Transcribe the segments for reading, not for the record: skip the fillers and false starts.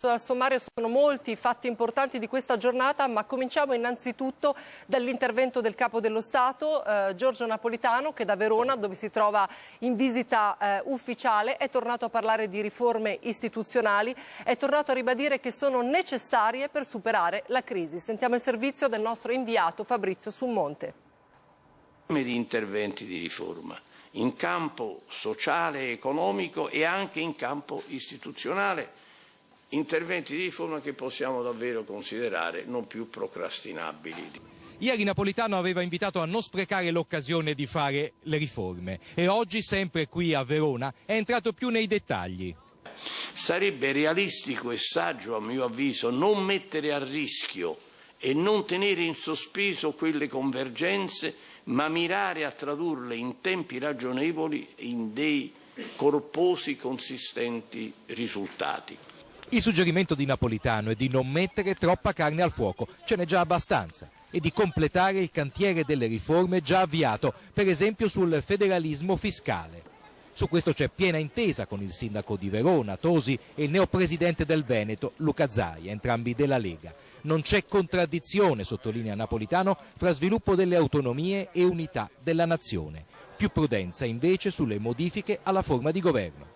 Dal sommario sono molti fatti importanti di questa giornata, ma cominciamo innanzitutto dall'intervento del Capo dello Stato, Giorgio Napolitano, che da Verona, dove si trova in visita ufficiale, è tornato a parlare di riforme istituzionali, è tornato a ribadire che sono necessarie per superare la crisi. Sentiamo il servizio del nostro inviato Fabrizio Summonte. Di interventi di riforma in campo sociale e economico e anche in campo istituzionale. Interventi di riforma che possiamo davvero considerare non più procrastinabili. Ieri Napolitano aveva invitato a non sprecare l'occasione di fare le riforme e oggi, sempre qui a Verona, è entrato più nei dettagli. Sarebbe realistico e saggio, a mio avviso, non mettere a rischio e non tenere in sospeso quelle convergenze, ma mirare a tradurle in tempi ragionevoli in dei corposi, consistenti risultati. Il suggerimento di Napolitano è di non mettere troppa carne al fuoco, ce n'è già abbastanza, e di completare il cantiere delle riforme già avviato, per esempio sul federalismo fiscale. Su questo c'è piena intesa con il sindaco di Verona, Tosi, e il neopresidente del Veneto, Luca Zaia, entrambi della Lega. Non c'è contraddizione, sottolinea Napolitano, fra sviluppo delle autonomie e unità della nazione. Più prudenza invece sulle modifiche alla forma di governo.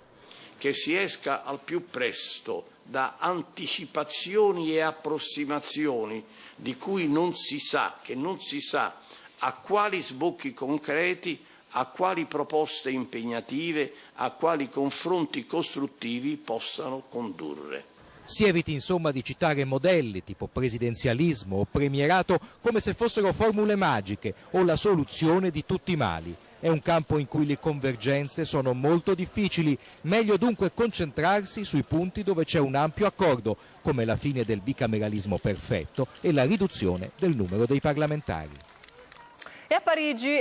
Che si esca al più presto da anticipazioni e approssimazioni di cui non si sa a quali sbocchi concreti, a quali proposte impegnative, a quali confronti costruttivi possano condurre. Si eviti insomma di citare modelli tipo presidenzialismo o premierato come se fossero formule magiche o la soluzione di tutti i mali. È un campo in cui le convergenze sono molto difficili, meglio dunque concentrarsi sui punti dove c'è un ampio accordo, come la fine del bicameralismo perfetto e la riduzione del numero dei parlamentari. E a Parigi